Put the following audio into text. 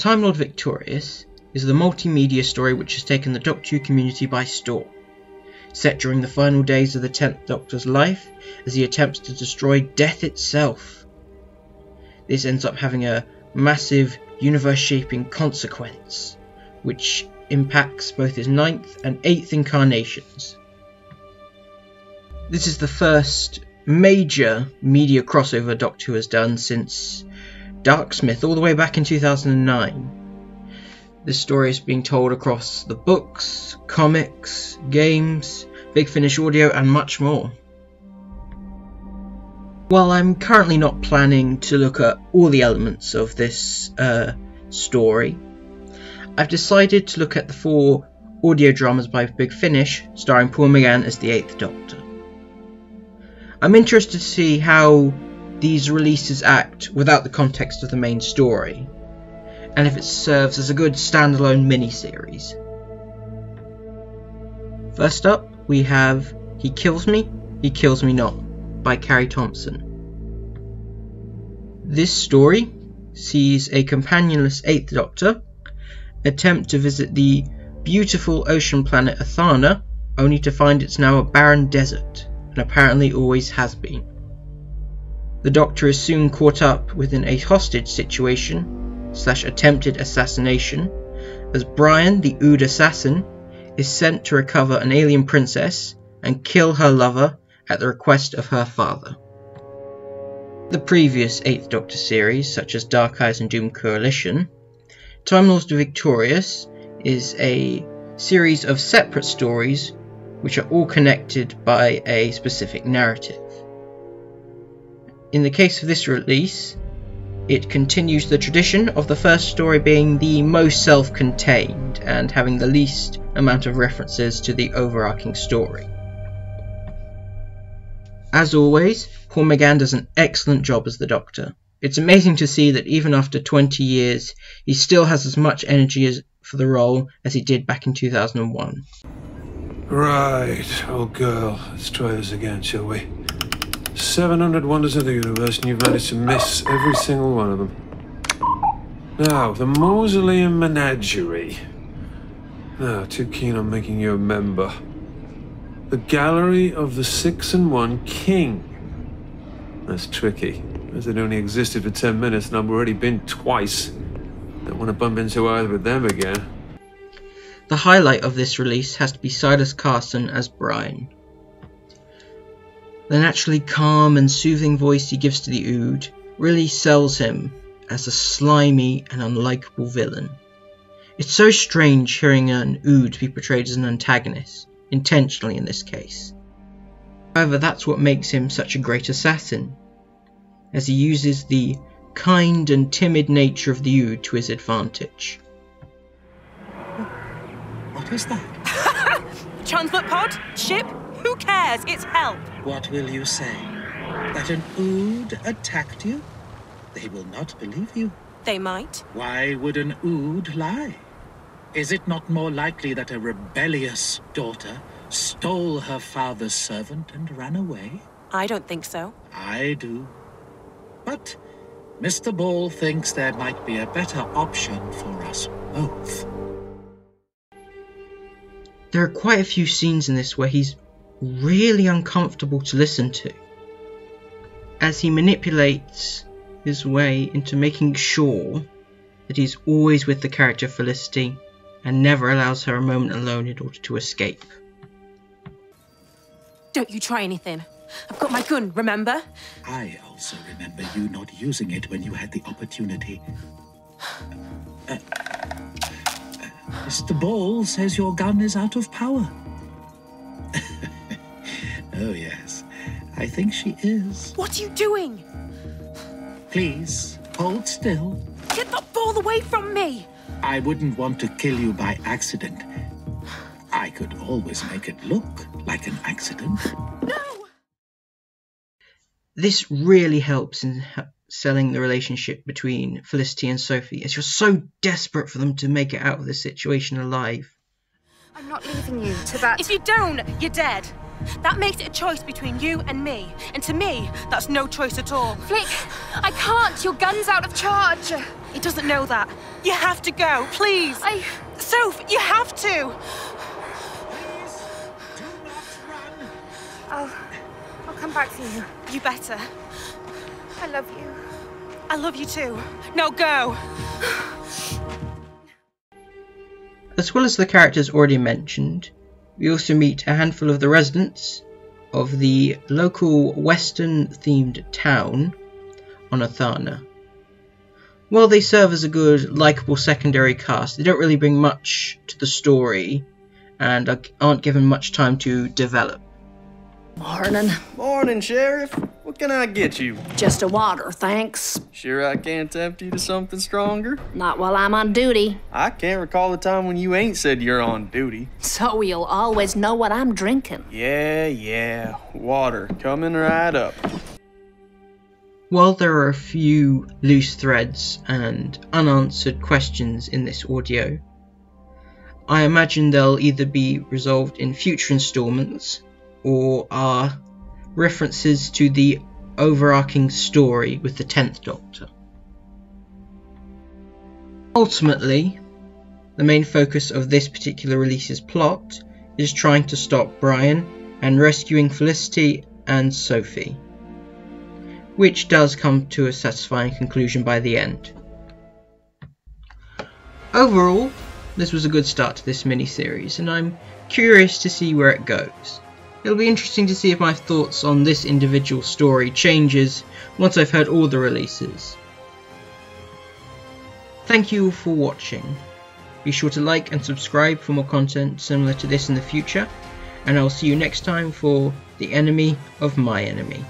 Timelord Victorious is the multimedia story which has taken the Doctor Who community by storm. Set during the final days of the 10th Doctor's life as he attempts to destroy death itself. This ends up having a massive universe-shaping consequence, which impacts both his 9th and 8th incarnations. This is the first major media crossover Doctor Who has done since Darksmith all the way back in 2009. This story is being told across the books, comics, games, Big Finish audio and much more. While I'm currently not planning to look at all the elements of this story, I've decided to look at the 4 audio dramas by Big Finish starring Paul McGann as the 8th Doctor. I'm interested to see how these releases act without the context of the main story, and if it serves as a good standalone mini-series. First up, we have He Kills Me Not by Carrie Thompson. This story sees a companionless 8th Doctor attempt to visit the beautiful ocean planet Athana, only to find it's now a barren desert, and apparently always has been. The Doctor is soon caught up within a hostage situation / attempted assassination, as Brian, the Ood assassin, is sent to recover an alien princess and kill her lover at the request of her father. The previous 8th Doctor series, such as Dark Eyes and Doom Coalition, Timelord Victorious is a series of separate stories which are all connected by a specific narrative. In the case of this release, it continues the tradition of the first story being the most self-contained and having the least amount of references to the overarching story. As always, Paul McGann does an excellent job as the Doctor. It's amazing to see that even after 20 years, he still has as much energy for the role as he did back in 2001. Right, old girl, let's try this again, shall we? 700 wonders of the universe, and you've managed to miss every single one of them. Now, the Mausoleum Menagerie. No, too keen on making you a member. The Gallery of the 6 and 1 King. That's tricky, as it only existed for 10 minutes and I've already been twice. Don't want to bump into either of them again. The highlight of this release has to be Silas Carson as Brian. The naturally calm and soothing voice he gives to the Ood really sells him as a slimy and unlikable villain. It's so strange hearing an Ood be portrayed as an antagonist, intentionally in this case. However, that's what makes him such a great assassin, as he uses the kind and timid nature of the Ood to his advantage. What is that? Transport pod? Ship? Who cares? It's help. What will you say? That an Ood attacked you? They will not believe you. They might. Why would an Ood lie? Is it not more likely that a rebellious daughter stole her father's servant and ran away? I don't think so. I do. But Mr. Ball thinks there might be a better option for us both. There are quite a few scenes in this where he's really uncomfortable to listen to, as he manipulates his way into making sure that he's always with the character Felicity and never allows her a moment alone in order to escape. Don't you try anything. I've got my gun, remember? I also remember you not using it when you had the opportunity. Mr. Ball says your gun is out of power. Oh, yes. I think she is. What are you doing? Please, hold still. Get that ball away from me! I wouldn't want to kill you by accident. I could always make it look like an accident. No! This really helps in selling the relationship between Felicity and Sophie, as you're so desperate for them to make it out of this situation alive. I'm not leaving you to that. If you don't, you're dead. That makes it a choice between you and me. And to me, that's no choice at all. Flick, I can't. Your gun's out of charge. He doesn't know that. You have to go, please. Soph, you have to. Please, do not run. I'll come back for you. You better. I love you. I love you too. Now go. As well as the characters already mentioned, we also meet a handful of the residents of the local western-themed town on Athana. While they serve as a good, likeable secondary cast, they don't really bring much to the story and aren't given much time to develop. Morning. Morning, Sheriff. What can I get you? Just a water, thanks. Sure I can't tempt you to something stronger? Not while I'm on duty. I can't recall a time when you ain't said you're on duty. So you'll always know what I'm drinking. Yeah. Water. Coming right up. While there are a few loose threads and unanswered questions in this audio, I imagine they'll either be resolved in future installments or are references to the overarching story with the 10th Doctor. Ultimately, the main focus of this particular release's plot is trying to stop Brian and rescuing Felicity and Sophie, which does come to a satisfying conclusion by the end. Overall, this was a good start to this mini-series, and I'm curious to see where it goes. It'll be interesting to see if my thoughts on this individual story changes once I've heard all the releases. Thank you all for watching. Be sure to like and subscribe for more content similar to this in the future, and I'll see you next time for The Enemy of My Enemy.